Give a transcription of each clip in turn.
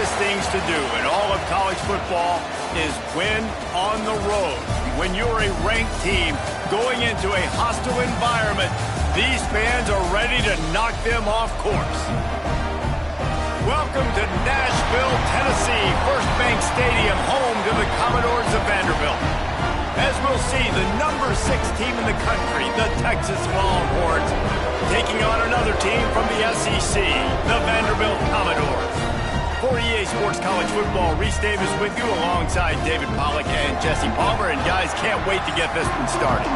toughest things to do in all of college football is win on the road. When you're a ranked team going into a hostile environment, these fans are ready to knock them off course. Welcome to Nashville, Tennessee, First Bank Stadium, home to the Commodores of Vanderbilt. As we'll see, the number 6 team in the country, the Texas Longhorns, taking on another team from the SEC, the Vanderbilt Commodores. For EA Sports College Football, Reese Davis with you alongside David Pollack and Jesse Palmer. And guys, can't wait to get this one started.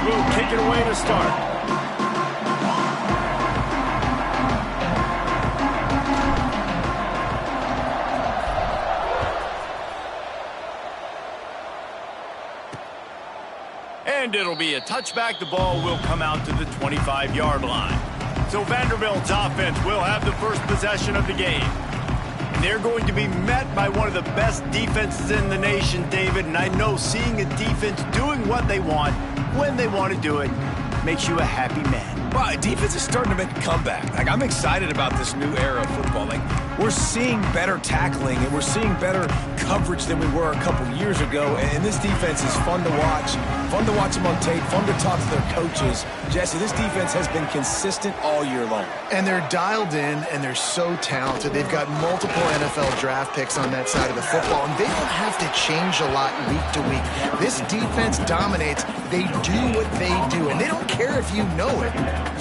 Will kick it away to start. And it'll be a touchback. The ball will come out to the 25-yard line. So Vanderbilt's offense will have the first possession of the game. And they're going to be met by one of the best defenses in the nation, David. And I know seeing a defense doing what they want, when they want to do it, makes you a happy man. Well, defense is starting to make a comeback. Like, I'm excited about this new era of football. Like, we're seeing better tackling and we're seeing better coverage than we were a couple years ago. And this defense is fun to watch them on tape, fun to talk to their coaches. Jesse, this defense has been consistent all year long. And they're dialed in, and they're so talented. They've got multiple NFL draft picks on that side of the football, and they don't have to change a lot week to week. This defense dominates. They do what they do, and they don't care if you know it.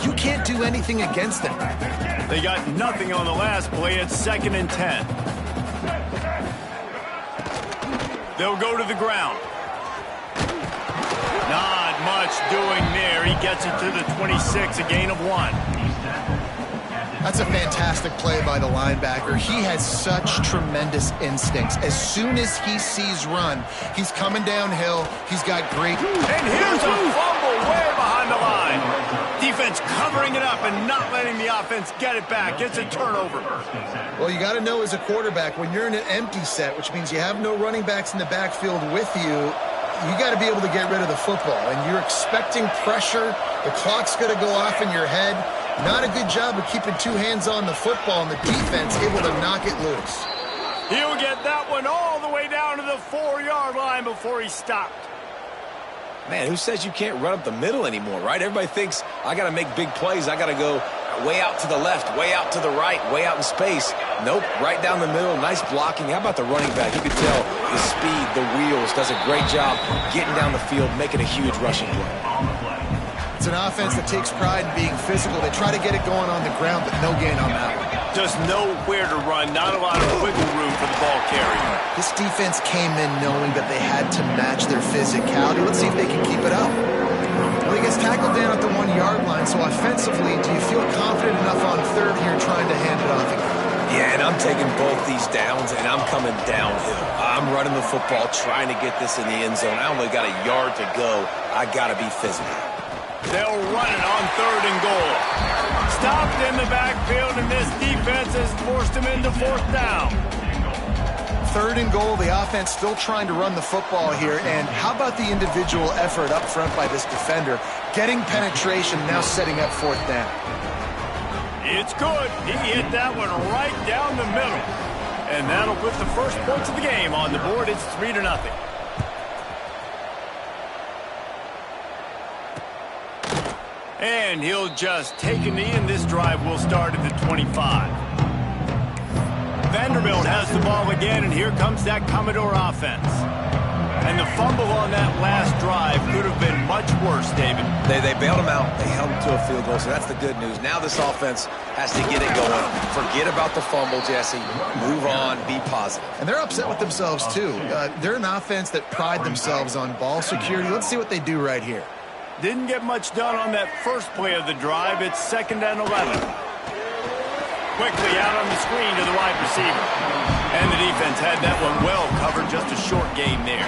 You can't do anything against them. They got nothing on the last play. It's 2nd and 10. They'll go to the ground. Not much doing there. He gets it to the 26, a gain of 1. That's a fantastic play by the linebacker. He has such tremendous instincts. As soon as he sees run, he's coming downhill. He's got great... And here's a fumble way behind the line. Defense covering it up and not letting the offense get it back. It's a turnover. Well, you got to know as a quarterback, when you're in an empty set, which means you have no running backs in the backfield with you, you got to be able to get rid of the football. And you're expecting pressure. The clock's going to go off in your head. Not a good job of keeping 2 hands on the football, and the defense able to knock it loose. He'll get that one all the way down to the 4-yard line before he stopped. Man, who says you can't run up the middle anymore, right? Everybody thinks I got to make big plays. I got to go way out to the left, way out to the right, way out in space. Nope, right down the middle. Nice blocking. How about the running back? You can tell the speed, the wheels, does a great job getting down the field, making a huge rushing play. It's an offense that takes pride in being physical. They try to get it going on the ground, but no gain on that one. Just nowhere to run. Not a lot of wiggle room for the ball carrier. This defense came in knowing that they had to match their physicality. Let's see if they can keep it up. Well, he gets tackled down at the 1-yard line, so offensively, do you feel confident enough on 3rd here trying to hand it off again? Yeah, and I'm taking both these downs, and I'm coming downhill. I'm running the football, trying to get this in the end zone. I only got a yard to go. I got to be physical. They'll run it on 3rd and goal. Stopped in the backfield, and this defense has forced him into 4th down. 3rd and goal. The offense still trying to run the football here. And how about the individual effort up front by this defender? Getting penetration, now setting up 4th down. It's good. He hit that one right down the middle. And that'll put the first points of the game on the board. It's 3-0. And he'll just take a knee, and this drive will start at the 25. Vanderbilt has the ball again, and here comes that Commodore offense. And the fumble on that last drive could have been much worse, David. They bailed him out. They held him to a field goal, so that's the good news. Now this offense has to get it going. Forget about the fumble, Jesse. Move on. Be positive. And they're upset with themselves, too. They're an offense that pride themselves on ball security. Let's see what they do right here. Didn't get much done on that first play of the drive. It's 2nd and 11. Quickly out on the screen to the wide receiver. And the defense had that one well covered. Just a short gain there.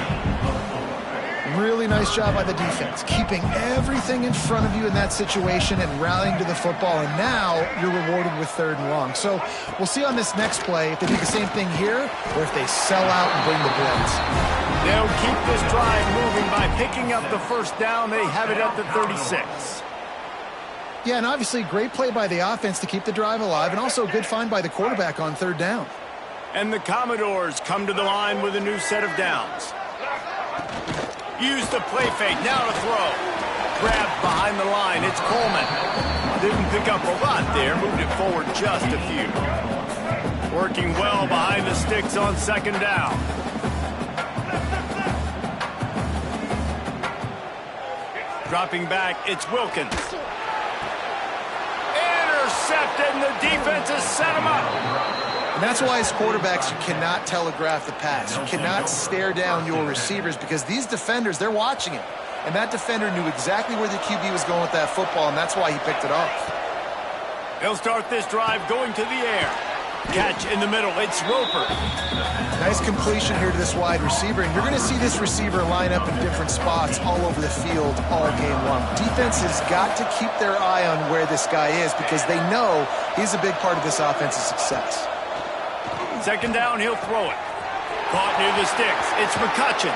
Really nice job by the defense, keeping everything in front of you in that situation and rallying to the football. And now you're rewarded with 3rd and long. So we'll see on this next play if they do the same thing here or if they sell out and bring the blitz. They'll keep this drive moving by picking up the 1st down. They have it at the 36. Yeah, and obviously great play by the offense to keep the drive alive, and also a good find by the quarterback on 3rd down. And the Commodores come to the line with a new set of downs. Use the play fake, now to throw. Grabbed behind the line, it's Coleman. Didn't pick up a lot there, moved it forward just a few. Working well behind the sticks on 2nd down. Dropping back, it's Wilkins. Intercepted, and the defense has set him up. And that's why as quarterbacks, you cannot telegraph the pass. You cannot stare down your receivers because these defenders, they're watching it. And that defender knew exactly where the QB was going with that football, and that's why he picked it off. He'll start this drive going to the air. Catch in the middle, it's Roper. Nice completion here to this wide receiver, and you're going to see this receiver line up in different spots all over the field all game long. Defense has got to keep their eye on where this guy is because they know he's a big part of this offense's success. 2nd down, he'll throw it. Caught near the sticks, it's McCutcheon.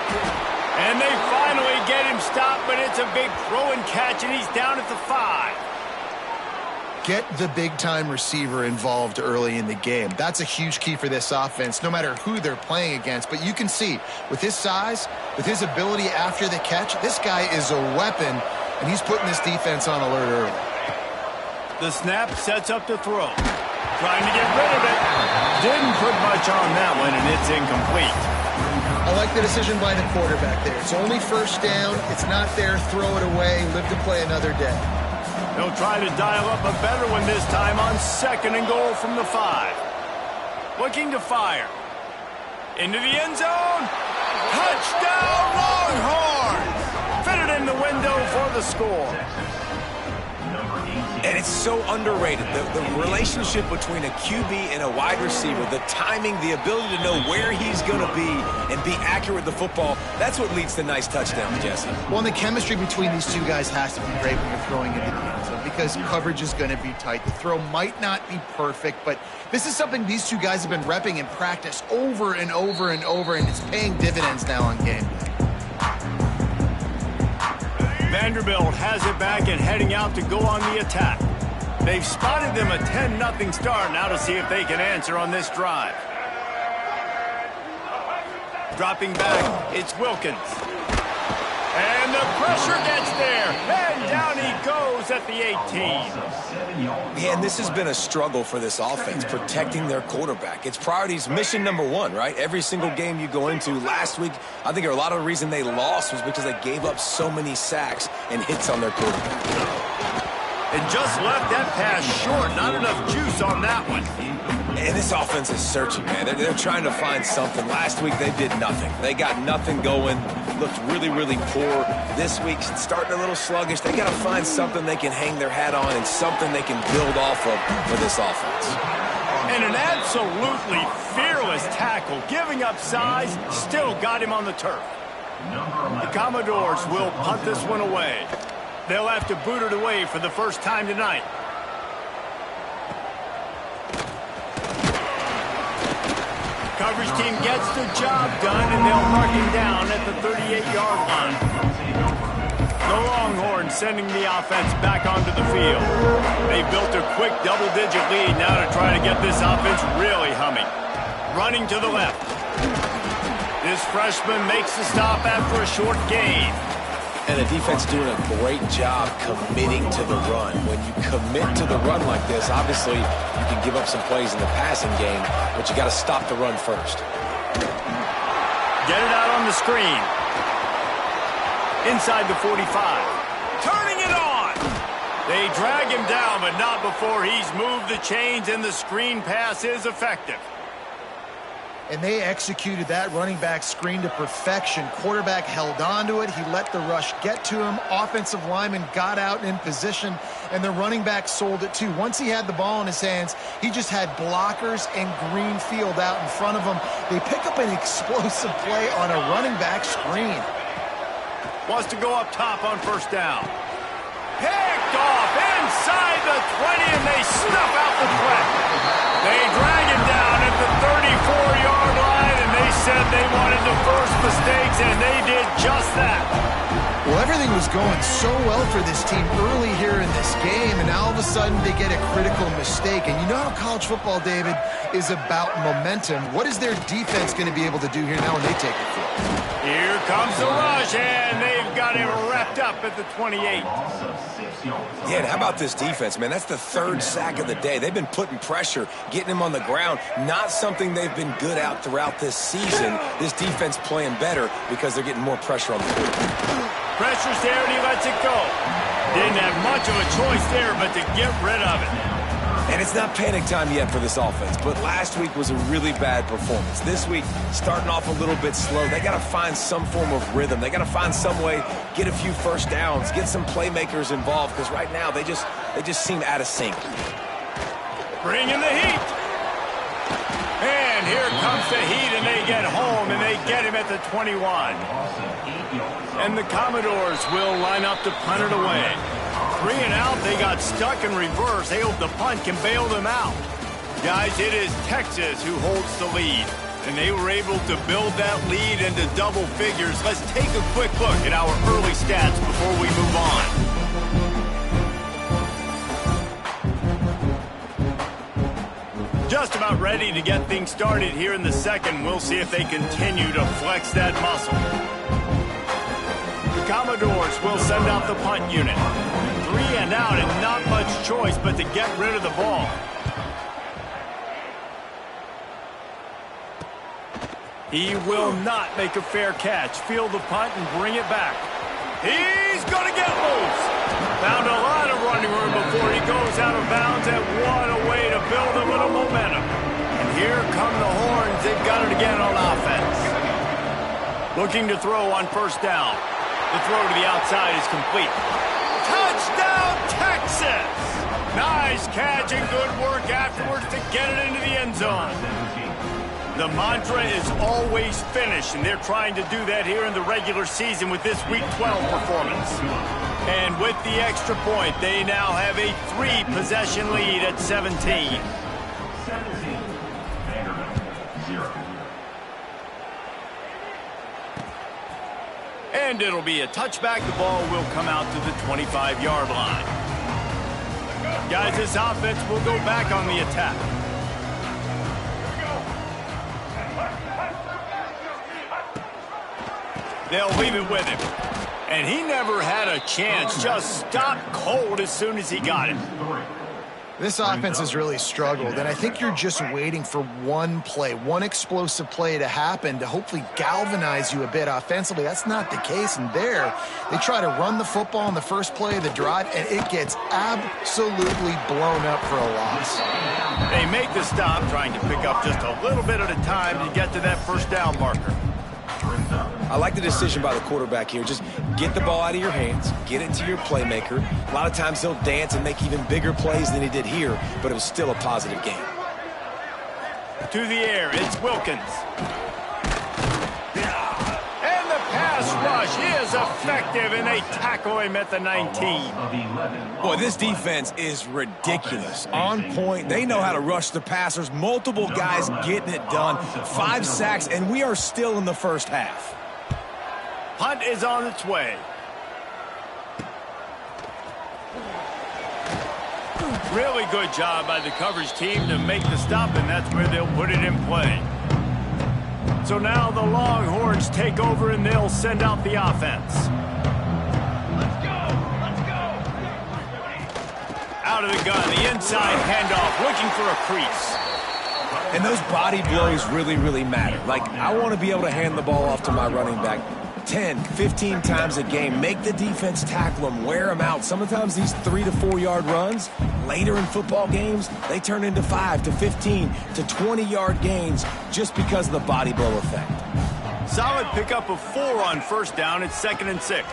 And they finally get him stopped, but it's a big throw and catch, and he's down at the 5. Get the big-time receiver involved early in the game. That's a huge key for this offense, no matter who they're playing against. But you can see, with his size, with his ability after the catch, this guy is a weapon, and he's putting this defense on alert early. The snap sets up the throw. Trying to get rid of it. Didn't put much on that one, and it's incomplete. I like the decision by the quarterback there. It's only 1st down. It's not there. Throw it away. Live to play another day. They'll try to dial up a better one this time on 2nd and goal from the 5. Looking to fire. Into the end zone. Touchdown, Longhorns! Fitted in the window for the score. And it's so underrated. The relationship between a QB and a wide receiver, the timing, the ability to know where he's going to be and be accurate with the football, that's what leads to nice touchdowns, Jesse. Well, and the chemistry between these two guys has to be great when you're throwing into the end zone because coverage is going to be tight. The throw might not be perfect, but this is something these two guys have been repping in practice over and over and over, and it's paying dividends now on game day. Vanderbilt has it back and heading out to go on the attack. They've spotted them a 10-0 start. Now to see if they can answer on this drive. Dropping back, it's Wilkins. And the pressure gets there. And down he goes at the 18. And this has been a struggle for this offense, protecting their quarterback. It's priorities, mission number 1, right? Every single game you go into. Last week, I think a lot of the reason they lost was because they gave up so many sacks and hits on their quarterback. And just left that pass short. Not enough juice on that one. And this offense is searching, man. They're trying to find something. Last week, they did nothing. They got nothing going. Looked really, really poor. This week, starting a little sluggish. They got to find something they can hang their hat on and something they can build off of for this offense. And an absolutely fearless tackle. Giving up size, still got him on the turf. The Commodores will punt this one away. They'll have to boot it away for the first time tonight. coverage team gets the job done, and they'll mark him down at the 38-yard line. The Longhorns sending the offense back onto the field. They built a quick double-digit lead now to try to get this offense really humming. Running to the left. This freshman makes the stop after a short gain. And the defense doing a great job committing to the run. When you commit to the run like this, obviously you can give up some plays in the passing game, but you got to stop the run first. Get it out on the screen. Inside the 45. Turning it on. They drag him down, but not before he's moved the chains, and the screen pass is effective. And they executed that running back screen to perfection. Quarterback held on to it. He let the rush get to him. Offensive lineman got out in position, and the running back sold it too. Once he had the ball in his hands, he just had blockers and green field out in front of him. They pick up an explosive play on a running back screen. Wants to go up top on first down. Picked off inside the 20, and they snuff out the threat. They drag him down at the 34-yard line, and they said they wanted to force mistakes, and they did just that. Well, everything was going so well for this team early here in this game, and now all of a sudden they get a critical mistake. And you know how college football, David, is about momentum. What is their defense going to be able to do here now when they take the field? Here comes the rush, and they've got him wrapped up at the 28. Yeah, and how about this defense, man? That's the third sack of the day. They've been putting pressure, getting him on the ground. Not something they've been good at throughout this season. This defense playing better because they're getting more pressure on the field. Pressure's there, and he lets it go. Didn't have much of a choice there, but to get rid of it. And it's not panic time yet for this offense, but last week was a really bad performance. This week, starting off a little bit slow. They got to find some form of rhythm. They got to find some way, get a few first downs, get some playmakers involved, because right now they just seem out of sync. Bring in the heat. And here comes the heat, and they get home, and they get him at the 21. And the Commodores will line up to punt it away. 3 and out, they got stuck in reverse. They hope the punt can bail them out. Guys, it is Texas who holds the lead, and they were able to build that lead into double figures. Let's take a quick look at our early stats before we move on. Just about ready to get things started here in the second. We'll see if they continue to flex that muscle. The Commodores will send out the punt unit. 3 and out, and not much choice but to get rid of the ball. He will not make a fair catch. Field the punt and bring it back. He's going to get loose. Found a lot of running room before he goes out of bounds, and what a way to build a little momentum. And here come the Horns. They've got it again on offense. Looking to throw on first down. The throw to the outside is complete. Touchdown, Texas! Nice catch and good work afterwards to get it into the end zone. The mantra is always finish, and they're trying to do that here in the regular season with this Week 12 performance. And with the extra point, they now have a 3-possession lead at 17. 17, Vanderbilt, 0. And it'll be a touchback. The ball will come out to the 25-yard line. Guys, this offense will go back on the attack. They'll leave it with him. And he never had a chance. Just stopped cold as soon as he got it. This offense has really struggled, and I think you're just waiting for one play, one explosive play to happen to hopefully galvanize you a bit offensively. That's not the case, and there, they try to run the football in the first play of the drive, and it gets absolutely blown up for a loss. They make the stop, trying to pick up just a little bit at a time to get to that first down marker. I like the decision by the quarterback here. Just get the ball out of your hands, get it to your playmaker. A lot of times he'll dance and make even bigger plays than he did here, but it was still a positive game. To the air, it's Wilkins. And the pass rush rush is effective, and they tackle him at the 19. Boy, this defense is ridiculous. On point. They know how to rush the passers. Multiple guys getting it done. 5 sacks, and we are still in the first half. Punt is on its way. Really good job by the coverage team to make the stop, and that's where they'll put it in play. So now the Longhorns take over, and they'll send out the offense. Let's go! Let's go! Out of the gun, the inside handoff, looking for a crease. And those body blows really, really matter. Like, I want to be able to hand the ball off to my running back 10, 15 times a game. Make the defense tackle them, wear them out. Sometimes these 3 to 4 yard runs, later in football games, they turn into 5 to 15 to 20 yard gains just because of the body blow effect. Solid pickup of 4 on first down. It's 2nd and 6.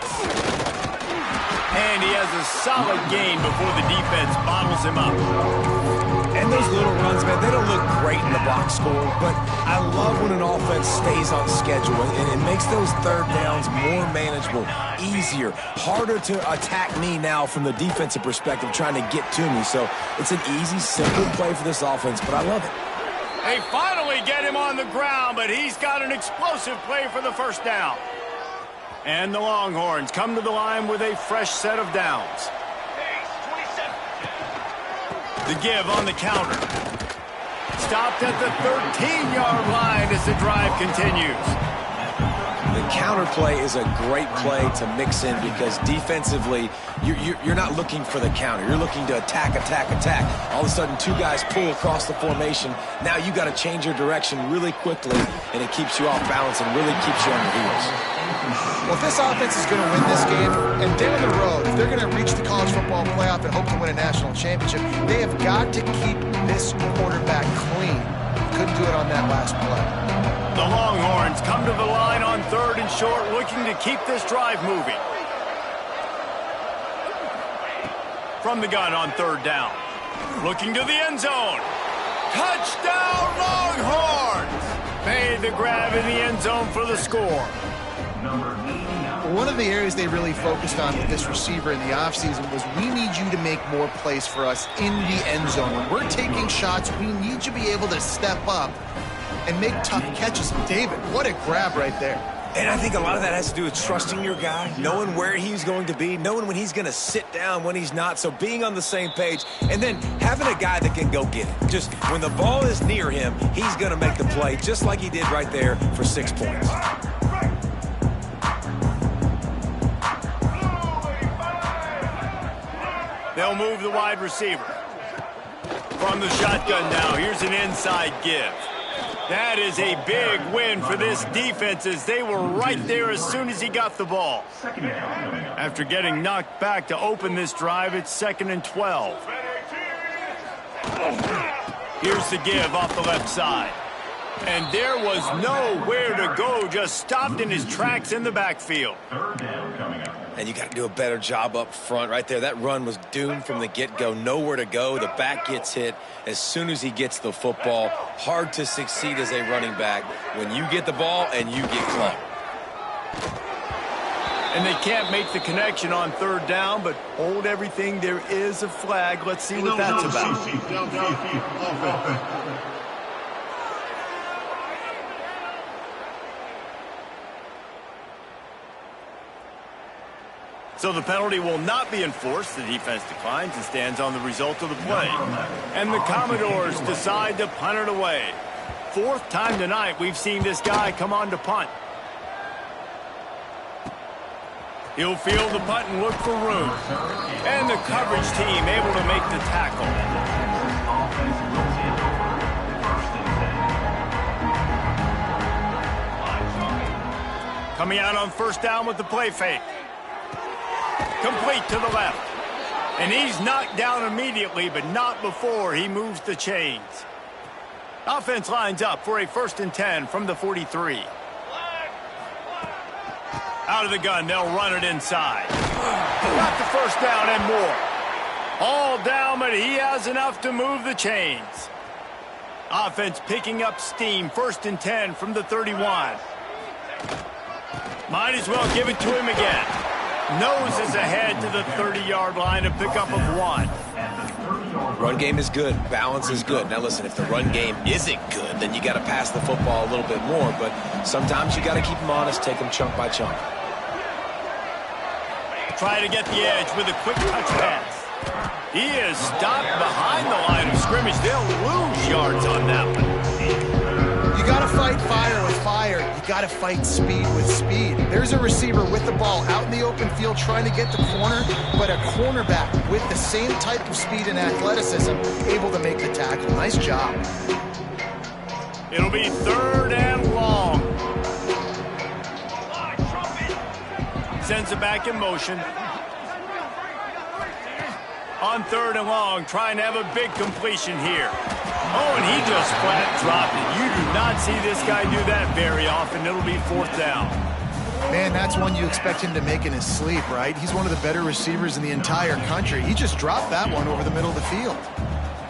And he has a solid gain before the defense bottles him up. And those little runs, man, they don't look great in the box score, but I love when an offense stays on schedule, and it makes those third downs more manageable, easier, harder to attack me now from the defensive perspective trying to get to me. So it's an easy, simple play for this offense, but I love it. They finally get him on the ground, but he's got an explosive play for the first down. And the Longhorns come to the line with a fresh set of downs. The give on the counter. Stopped at the 13-yard line as the drive continues. The counter play is a great play to mix in because defensively, you're not looking for the counter. You're looking to attack, attack, attack. All of a sudden, 2 guys pull across the formation. Now you got to change your direction really quickly, and it keeps you off balance and really keeps you on your heels. Well, if this offense is going to win this game, and down the road, if they're going to reach the college football playoff and hope to win a national championship, they have got to keep this quarterback clean. Couldn't do it on that last play. The Longhorns come to the line on 3rd and short, looking to keep this drive moving. From the gun on 3rd down. Looking to the end zone. Touchdown, Longhorns! Made the grab in the end zone for the score. One of the areas they really focused on with this receiver in the offseason was we need you to make more plays for us in the end zone. When we're taking shots, we need you to be able to step up and make tough catches. And David, what a grab right there. And I think a lot of that has to do with trusting your guy, knowing where he's going to be, knowing when he's going to sit down, when he's not. So being on the same page, and then having a guy that can go get it. Just when the ball is near him, he's going to make the play, just like he did right there for 6 points. They'll move the wide receiver. From the shotgun now, here's an inside give. That is a big win for this defense as they were right there as soon as he got the ball. After getting knocked back to open this drive, it's 2nd and 12. Here's the give off the left side. And there was nowhere to go, just stopped in his tracks in the backfield. And you got to do a better job up front right there. That run was doomed from the get-go. Nowhere to go. The back gets hit as soon as he gets the football. Hard to succeed as a running back when you get the ball and you get caught. And they can't make the connection on 3rd down, but hold everything. There is a flag. Let's see what that's about. So the penalty will not be enforced. The defense declines and stands on the result of the play. And the Commodores decide to punt it away. 4th time tonight we've seen this guy come on to punt. He'll field the punt and look for room. And the coverage team able to make the tackle. Coming out on 1st down with the play fake. Complete to the left. And he's knocked down immediately, but not before he moves the chains. Offense lines up for a 1st and 10 from the 43. Out of the gun, they'll run it inside. Got the 1st down and more. All down, but he has enough to move the chains. Offense picking up steam, 1st and 10 from the 31. Might as well give it to him again. Noses ahead to the 30-yard line, a pickup of 1. Run game is good. Balance is good. Now, listen, if the run game isn't good, then you got to pass the football a little bit more. But sometimes you got to keep them honest, take them chunk by chunk. Try to get the edge with a quick touch pass. He is stopped behind the line of scrimmage. They'll lose yards on that one. You got to fight fire with fire. You got to fight speed with speed. There's a receiver with the ball out in the open field trying to get the corner, but a cornerback with the same type of speed and athleticism able to make the tackle. Nice job. It'll be 3rd and long. Sends it back in motion. On 3rd and long, trying to have a big completion here. Oh, and he just flat dropped it. You do not see this guy do that very often. It'll be 4th down. Man, that's one you expect him to make in his sleep, right? He's one of the better receivers in the entire country. He just dropped that one over the middle of the field.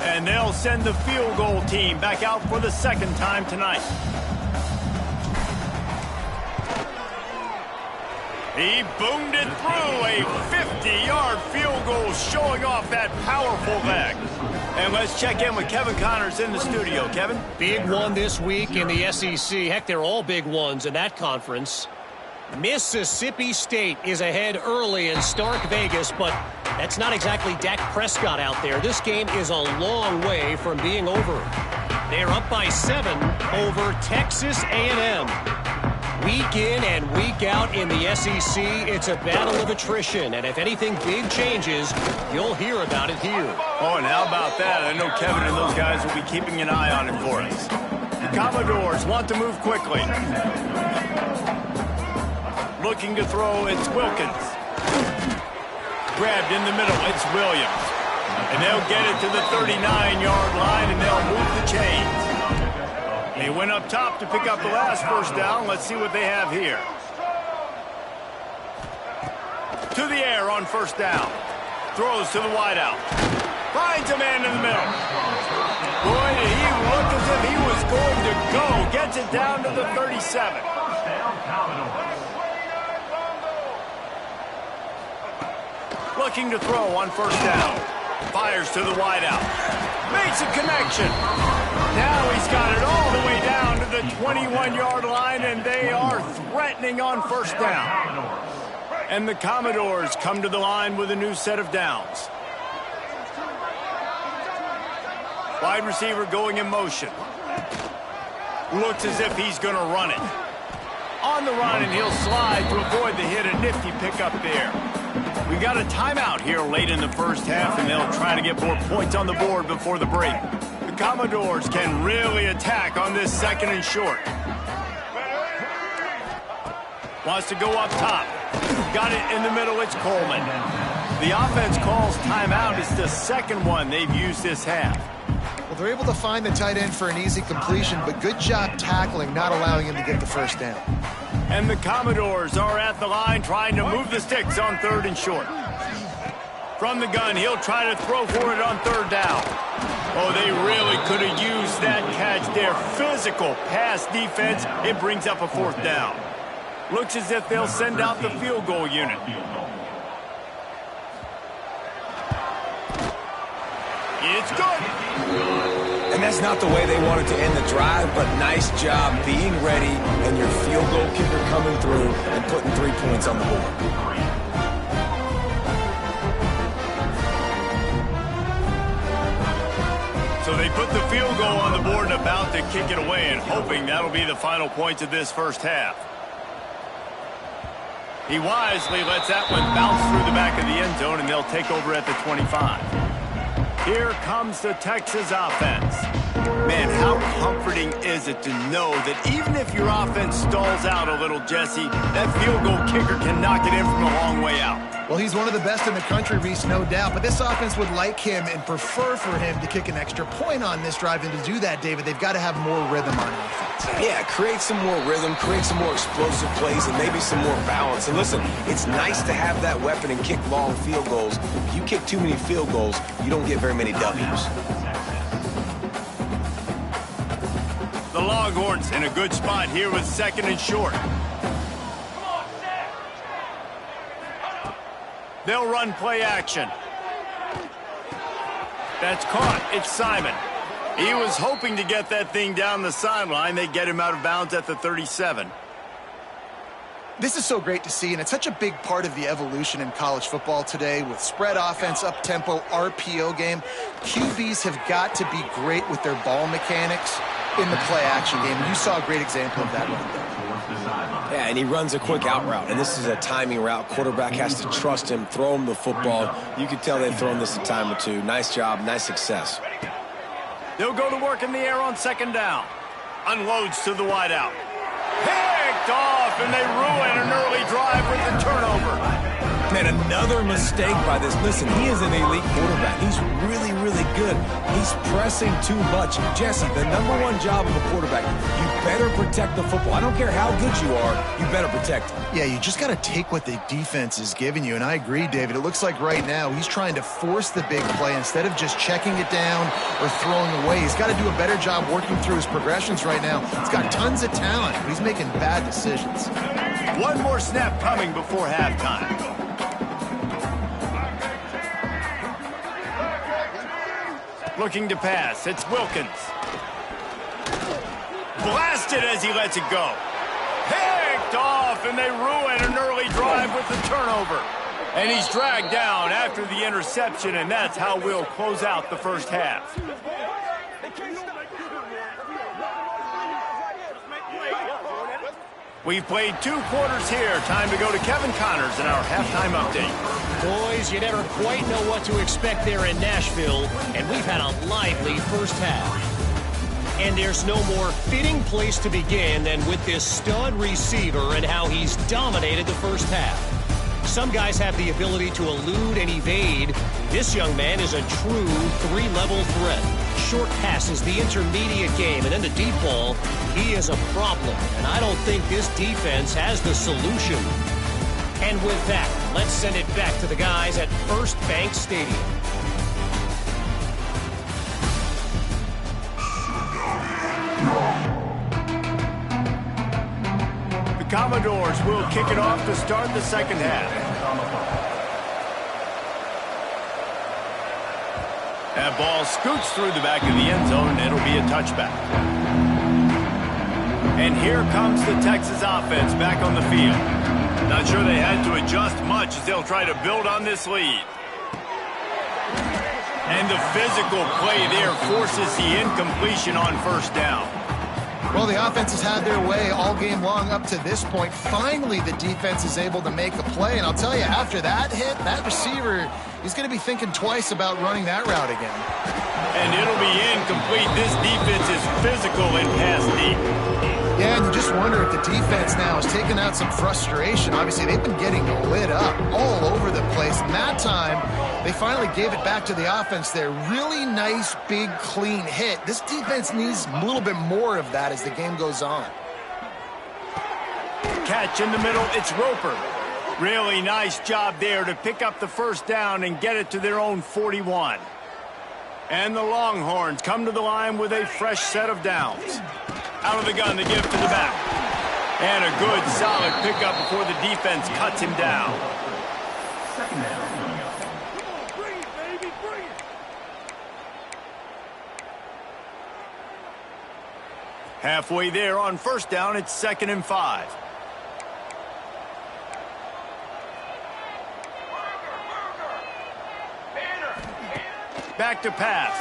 And they'll send the field goal team back out for the 2nd time tonight. He boomed it through a 50-yard field goal, showing off that powerful leg. And let's check in with Kevin Connors in the studio. Kevin? Big one this week in the SEC. Heck, they're all big ones in that conference. Mississippi State is ahead early in Stark Vegas, but that's not exactly Dak Prescott out there. This game is a long way from being over. They're up by 7 over Texas A&M. Week in and week out in the SEC, it's a battle of attrition. And if anything big changes, you'll hear about it here. Oh, and how about that? I know Kevin and those guys will be keeping an eye on it for us. The Commodores want to move quickly. Looking to throw, it's Wilkins. Grabbed in the middle, it's Williams. And they'll get it to the 39-yard line, and they'll move the chains. They went up top to pick up the last 1st down. Let's see what they have here. To the air on 1st down. Throws to the wideout. Finds a man in the middle. Boy, did he look as if he was going to go. Gets it down to the 37. Looking to throw on 1st down. Fires to the wideout. Makes a connection. Now he's got it all the way down to the 21-yard line, and they are threatening on 1st down. And the Commodores come to the line with a new set of downs. Wide receiver going in motion. Looks as if he's going to run it. On the run, and he'll slide to avoid the hit. A nifty pickup there. We got a timeout here late in the 1st half, and they'll try to get more points on the board before the break. The Commodores can really attack on this 2nd and short. Wants to go up top. Got it in the middle, it's Coleman. The offense calls timeout. It's the 2nd one they've used this half. Well, they're able to find the tight end for an easy completion, but good job tackling, not allowing him to get the 1st down. And the Commodores are at the line trying to move the sticks on 3rd and short. From the gun, he'll try to throw for it on 3rd down. Oh, they really could have used that catch there. Physical pass defense. It brings up a 4th down. Looks as if they'll send out the field goal unit. It's good. And that's not the way they wanted to end the drive, but nice job being ready and your field goal kicker coming through and putting 3 points on the board. So they put the field goal on the board and about to kick it away, and hoping that'll be the final points of this 1st half. He wisely lets that one bounce through the back of the end zone, and they'll take over at the 25. Here comes the Texas offense. Man, how comforting is it to know that even if your offense stalls out a little, Jesse, that field goal kicker can knock it in from a long way out. Well, he's one of the best in the country, Reese, no doubt. But this offense would like him and prefer for him to kick an extra point on this drive. And to do that, David, they've got to have more rhythm on offense. Yeah, create some more rhythm, create some more explosive plays, and maybe some more balance. And listen, it's nice to have that weapon and kick long field goals. If you kick too many field goals, you don't get very many W's. The Longhorns in a good spot here with 2nd and short. They'll run play action. That's caught. It's Simon. He was hoping to get that thing down the sideline. They get him out of bounds at the 37. This is so great to see, and it's such a big part of the evolution in college football today with spread offense, up-tempo, RPO game. QBs have got to be great with their ball mechanics in the play-action game. You saw a great example of that right there. Yeah, and he runs a quick out route, and this is a timing route. Quarterback has to trust him, throw him the football. You can tell they've thrown this a time or two. Nice job, nice success. They'll go to work in the air on second down. Unloads to the wideout. Picked off, and they ruin an early drive with the turnover. Man, another mistake by this. Listen, he is an elite quarterback. He's really, really good. He's pressing too much. Jesse, the #1 job of a quarterback, you better protect the football. I don't care how good you are, you better protect it. Yeah, you just got to take what the defense is giving you, and I agree, David. It looks like right now he's trying to force the big play instead of just checking it down or throwing away. He's got to do a better job working through his progressions right now. He's got tons of talent, but he's making bad decisions. One more snap coming before halftime. Looking to pass. It's Wilkins. Blasted as he lets it go. Picked off, and they ruin an early drive with the turnover. And he's dragged down after the interception, and that's how we'll close out the first half. We've played 2 quarters here. Time to go to Kevin Connors in our halftime update. Boys, you never quite know what to expect there in Nashville, and we've had a lively first half. And there's no more fitting place to begin than with this stud receiver and how he's dominated the first half. Some guys have the ability to elude and evade. This young man is a true 3-level threat. Short passes, the intermediate game, and then the deep ball. He is a problem, and I don't think this defense has the solution. And with that, let's send it back to the guys at First Bank Stadium. The Commodores will kick it off to start the second half. That ball scoots through the back of the end zone, and it'll be a touchback. And here comes the Texas offense back on the field. Not sure they had to adjust much as they'll try to build on this lead. And the physical play there forces the incompletion on first down. Well, the offense has had their way all game long up to this point. Finally, the defense is able to make a play. And I'll tell you, after that hit, that receiver, he's going to be thinking twice about running that route again. And it'll be incomplete. This defense is physical and pass deep. Yeah, and you just wonder if the defense now is taking out some frustration. Obviously, they've been getting lit up all over the place. And that time, they finally gave it back to the offense there. Really nice, big, clean hit. This defense needs a little bit more of that as the game goes on. Catch in the middle, it's Roper. Really nice job there to pick up the first down and get it to their own 41. And the Longhorns come to the line with a fresh set of downs. Out of the gun, the give to the back. And a good, solid pickup before the defense cuts him down. Second down. Halfway there on first down, it's 2nd and 5. Back to pass.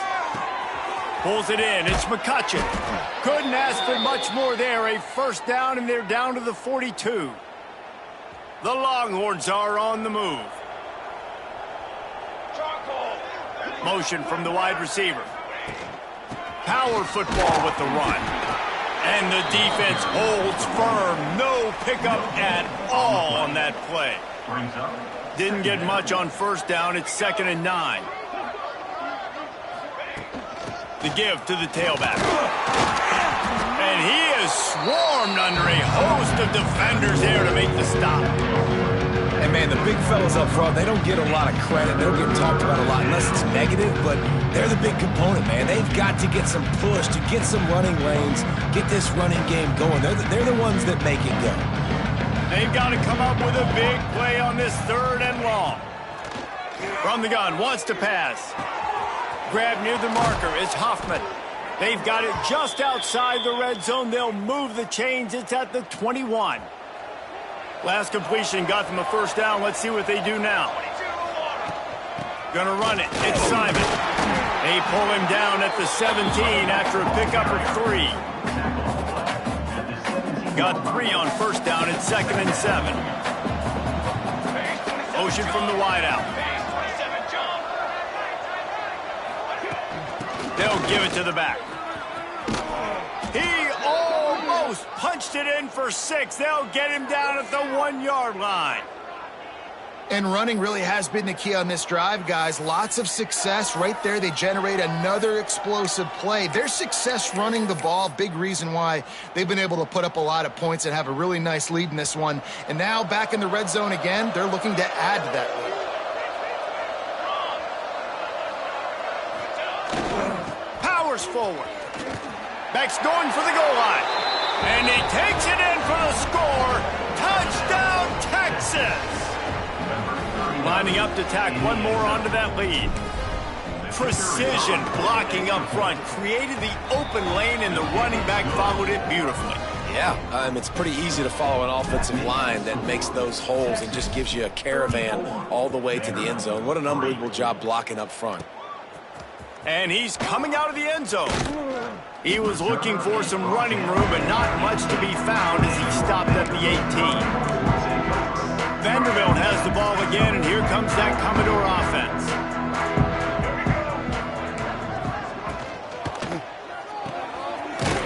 Pulls it in. It's McCutcheon. Couldn't ask for much more there. A first down, and they're down to the 42. The Longhorns are on the move. Motion from the wide receiver. Power football with the run. And the defense holds firm. No pickup at all on that play. Didn't get much on first down. It's 2nd and 9. The give to the tailback. And he is swarmed under a host of defenders there to make the stop. And, man, the big fellas up front, they don't get a lot of credit. They don't get talked about a lot unless it's negative, but they're the big component, man. They've got to get some push, to get some running lanes, get this running game going. They're the ones that make it go. They've got to come up with a big play on this 3rd and long. From the gun, wants to pass. Grab near the marker, it's Hoffman. They've got it just outside the red zone. They'll move the chains. It's at the 21. Last completion got them a first down. Let's see what they do now. Gonna run it. It's Simon. They pull him down at the 17 after a pickup of 3. Got 3 on first down. It's 2nd and 7. Motion from the wideout. They'll give it to the back. He almost punched it in for 6. They'll get him down at the 1-yard line. And running really has been the key on this drive, guys. Lots of success right there. They generate another explosive play. Their success running the ball, big reason why they've been able to put up a lot of points and have a really nice lead in this one. And now back in the red zone again, they're looking to add to that lead. Powers forward. Beck's going for the goal line. And he takes it in for the score. Touchdown, Texas! Lining up to tack one more onto that lead. Precision blocking up front. Created the open lane, and the running back followed it beautifully. Yeah, it's pretty easy to follow an offensive line that makes those holes and just gives you a caravan all the way to the end zone. What an unbelievable job blocking up front. And he's coming out of the end zone. He was looking for some running room, but not much to be found as he stopped at the 18. Vanderbilt has the ball again, and here comes that Commodore offense.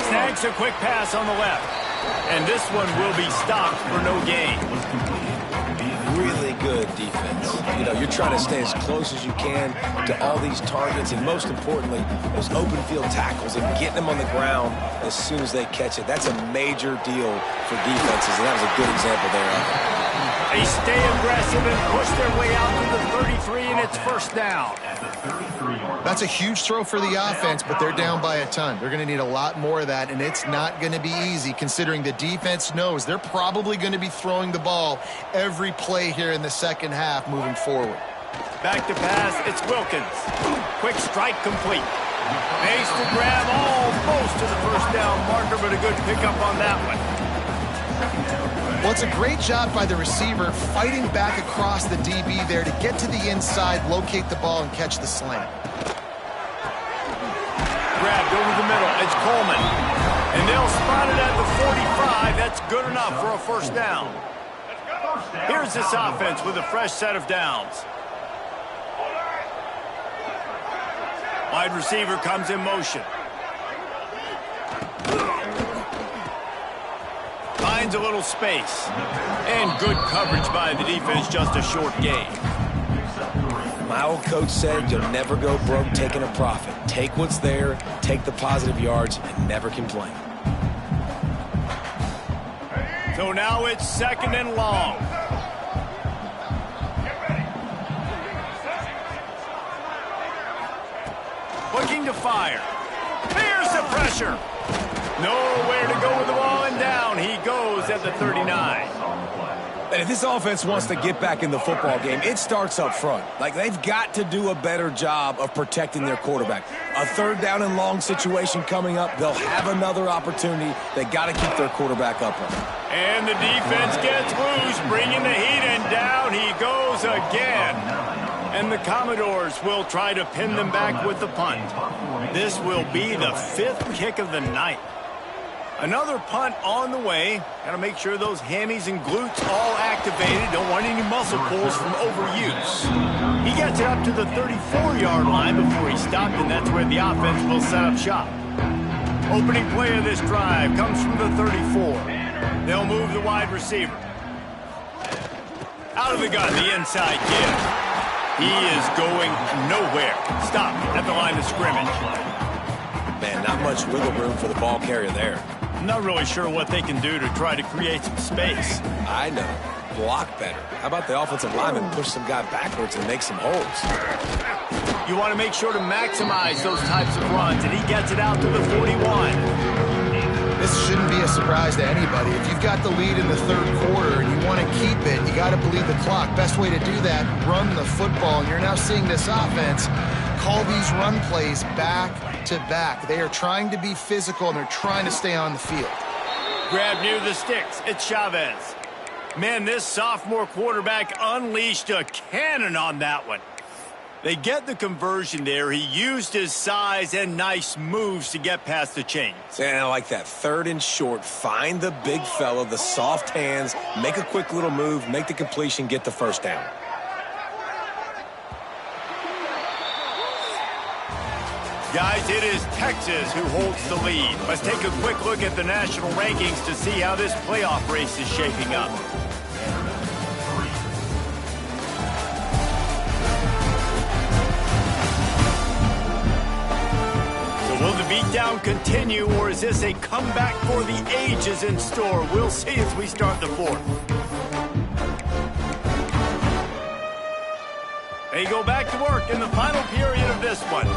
Snags a quick pass on the left, and this one will be stopped for no gain. Really good defense. You know, you're trying to stay as close as you can to all these targets, and most importantly, those open field tackles and getting them on the ground as soon as they catch it. That's a major deal for defenses, and that was a good example there of it. They stay aggressive and push their way out to the 33, and it's first down. That's a huge throw for the offense, but they're down by a ton. They're going to need a lot more of that, and it's not going to be easy considering the defense knows they're probably going to be throwing the ball every play here in the second half moving forward. Back to pass, it's Wilkins. Quick strike complete. Makes the grab almost to the first down marker, but a good pickup on that one. Well, it's a great job by the receiver fighting back across the DB there to get to the inside, locate the ball, and catch the slant. Grabbed over the middle. It's Coleman. And they'll spot it at the 45. That's good enough for a first down. Here's this offense with a fresh set of downs. Wide receiver comes in motion. Finds a little space. And good coverage by the defense, just a short gain. My old coach said you'll never go broke taking a profit. Take what's there, take the positive yards, and never complain. So now it's 2nd and long. Looking to fire. Here's the pressure. Nowhere to go with the ball, and down he goes at the 39. And if this offense wants to get back in the football game, it starts up front. Like, they've got to do a better job of protecting their quarterback. A 3rd down and long situation coming up, they'll have another opportunity. They got to keep their quarterback upright. And the defense gets loose, bringing the heat, and down he goes again. And the Commodores will try to pin them back with the punt. This will be the 5th kick of the night. Another punt on the way. Got to make sure those hammies and glutes all activated. Don't want any muscle pulls from overuse. He gets it up to the 34-yard line before he stopped, and that's where the offense will set up shop. Opening play of this drive comes from the 34. They'll move the wide receiver. Out of the gun, the inside give. He is going nowhere. Stop at the line of scrimmage. Man, not much wiggle room for the ball carrier there. I'm not really sure what they can do to try to create some space. I know. Block better. How about the offensive lineman push some guy backwards and make some holes? You want to make sure to maximize those types of runs, and he gets it out to the 41. This shouldn't be a surprise to anybody. If you've got the lead in the third quarter and you want to keep it, you got to bleed the clock. Best way to do that, run the football. And you're now seeing this offense call these run plays back to back. They are trying to be physical, and they're trying to stay on the field. Grab near the sticks. It's Chavez. Man, this sophomore quarterback unleashed a cannon on that one. They get the conversion there. He used his size and nice moves to get past the chains. And I like that. 3rd and short. Find the big fella, the soft hands, make a quick little move, make the completion, get the first down. Guys, it is Texas who holds the lead. Let's take a quick look at the national rankings to see how this playoff race is shaping up. Will the beatdown continue, or is this a comeback for the ages in store? We'll see as we start the fourth. They go back to work in the final period of this one.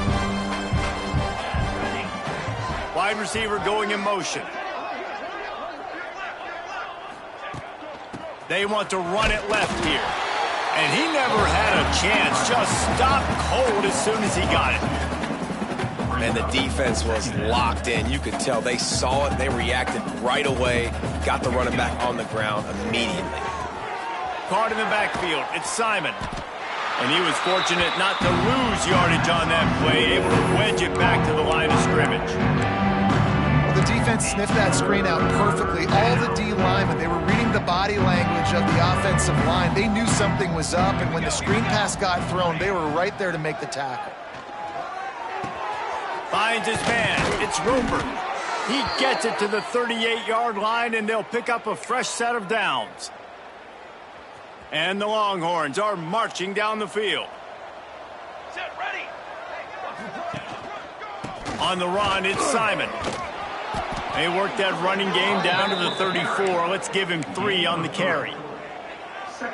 Wide receiver going in motion. They want to run it left here. And he never had a chance. Just stopped cold as soon as he got it. And the defense was locked in. You could tell they saw it. They reacted right away. Got the running back on the ground immediately. Caught in the backfield. It's Simon. And he was fortunate not to lose yardage on that play. Able to wedge it back to the line of scrimmage. Well, the defense sniffed that screen out perfectly. All the D linemen, they were reading the body language of the offensive line. They knew something was up. And when the screen pass got thrown, they were right there to make the tackle. Finds his man. It's Roper. He gets it to the 38-yard line, and they'll pick up a fresh set of downs. And the Longhorns are marching down the field. Set, ready. On the run, it's Simon. They work that running game down to the 34. Let's give him 3 on the carry.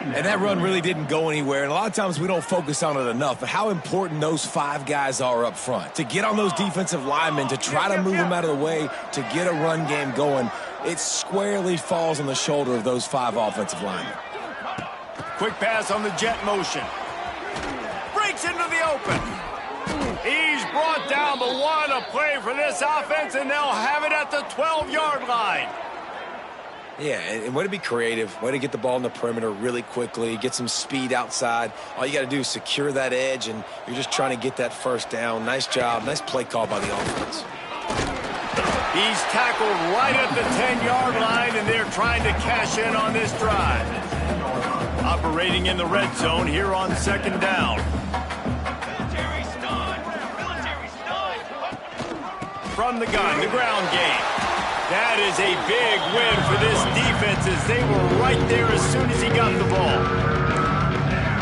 And that run really didn't go anywhere. And a lot of times we don't focus on it enough. But how important those 5 guys are up front. To get on those defensive linemen, to try to move them out of the way, to get a run game going, it squarely falls on the shoulder of those 5 offensive linemen. Quick pass on the jet motion. Breaks into the open. He's brought down, but what a play for this offense, and they'll have it at the 12-yard line. Yeah, and way to be creative, way to get the ball in the perimeter really quickly, get some speed outside. All you got to do is secure that edge, and you're just trying to get that first down. Nice job, nice play call by the offense. He's tackled right at the 10-yard line, and they're trying to cash in on this drive. Operating in the red zone here on 2nd down. From the gun, the ground game. That is a big win for this defense as they were right there as soon as he got the ball.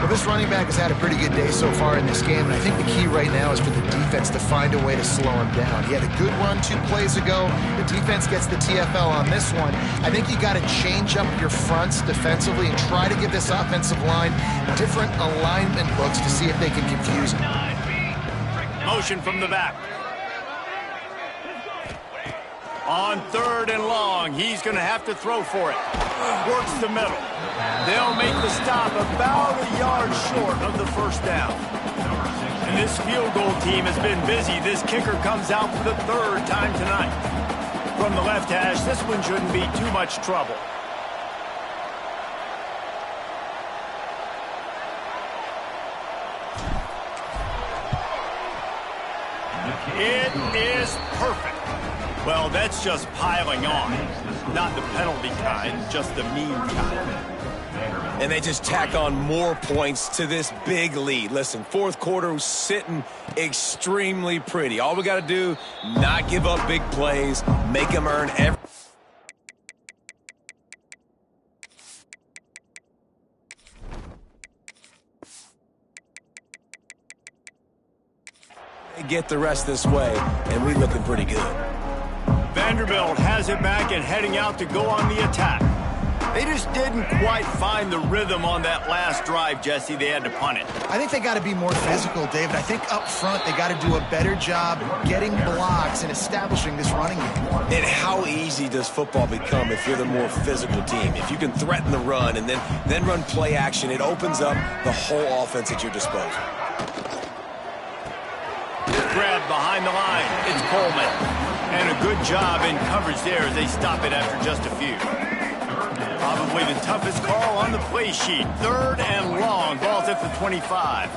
Well, this running back has had a pretty good day so far in this game, and I think the key right now is for the defense to find a way to slow him down. He had a good run 2 plays ago. The defense gets the TFL on this one. I think you got to change up your fronts defensively and try to give this offensive line different alignment looks to see if they can confuse him. Motion from the back. On 3rd and long, he's going to have to throw for it. Works the middle. They'll make the stop about a yard short of the first down. And this field goal team has been busy. This kicker comes out for the 3rd time tonight. From the left hash, this one shouldn't be too much trouble. It is perfect. Well, that's just piling on. Not the penalty kind, just the mean kind. And they just tack on more points to this big lead. Listen, 4th quarter was sitting extremely pretty. All we got to do, not give up big plays, make them earn every... Get the rest this way, and we looking pretty good. Vanderbilt has it back and heading out to go on the attack. They just didn't quite find the rhythm on that last drive, Jesse. They had to punt it. I think they got to be more physical, David. I think up front they got to do a better job getting blocks and establishing this running game. And how easy does football become if you're the more physical team? If you can threaten the run and then run play action, it opens up the whole offense at your disposal. Grab behind the line. It's Coleman. And a good job in coverage there as they stop it after just a few. Probably the toughest call on the play sheet. 3rd and long. Ball's at the 25.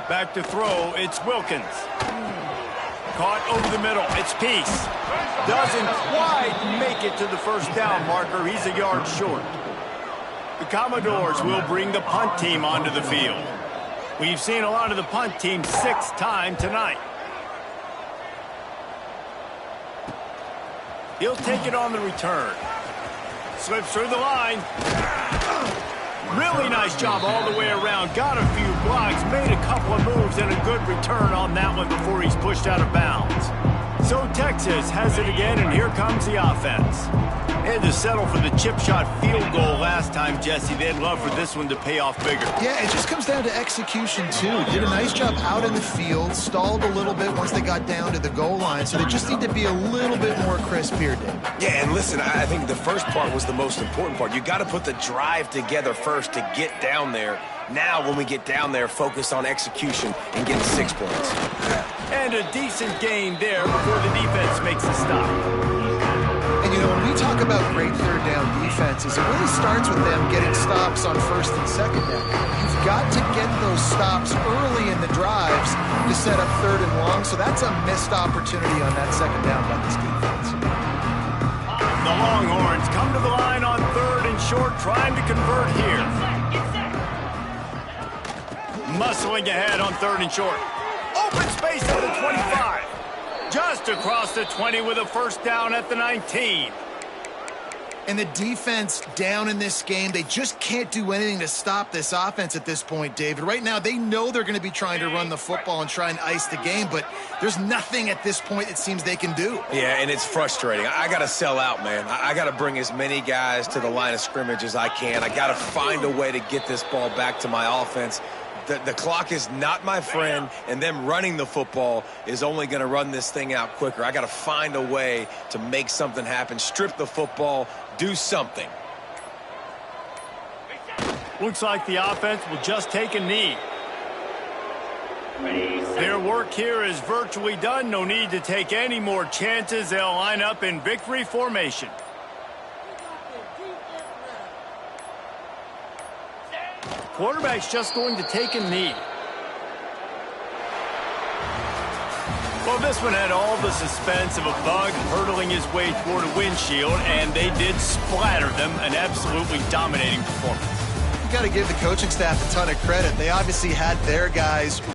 Back to throw. It's Wilkins. Caught over the middle. It's Peace. Doesn't quite make it to the first down marker. He's a yard short. The Commodores will bring the punt team onto the field. We've seen a lot of the punt team 6th time tonight. He'll take it on the return. Slips through the line. Really nice job all the way around. Got a few blocks, made a couple of moves, and a good return on that one before he's pushed out of bounds. So Texas has it again, and here comes the offense. They had to settle for the chip shot field goal last time, Jesse. They'd love for this one to pay off bigger. Yeah, it just comes down to execution, too. Did a nice job out in the field, stalled a little bit once they got down to the goal line, so they just need to be a little bit more crisp here, Dave. Yeah, and listen, I think the first part was the most important part. You got to put the drive together first to get down there. Now, when we get down there, focus on execution and getting 6 points. And a decent gain there before the defense makes a stop. And, you know, when we talk about great 3rd down defenses, it really starts with them getting stops on 1st and 2nd down. You've got to get those stops early in the drives to set up 3rd and long, so that's a missed opportunity on that 2nd down by this defense. The Longhorns come to the line on 3rd and short, trying to convert here. Muscling ahead on 3rd and short. Open space at the 25. Just across the 20 with a first down at the 19. And the defense down in this game, they just can't do anything to stop this offense at this point, David. Right now, they know they're going to be trying to run the football and try and ice the game, but there's nothing at this point it seems they can do. Yeah, and it's frustrating. I got to sell out, man. I got to bring as many guys to the line of scrimmage as I can. I got to find a way to get this ball back to my offense. The clock is not my friend, and them running the football is only going to run this thing out quicker. I got to find a way to make something happen, strip the football, do something. Looks like the offense will just take a knee. Their work here is virtually done. No need to take any more chances. They'll line up in victory formation. Quarterback's just going to take a knee. Well, this one had all the suspense of a bug hurtling his way toward a windshield, and they did splatter them. An absolutely dominating performance. You got to give the coaching staff a ton of credit. They obviously had their guys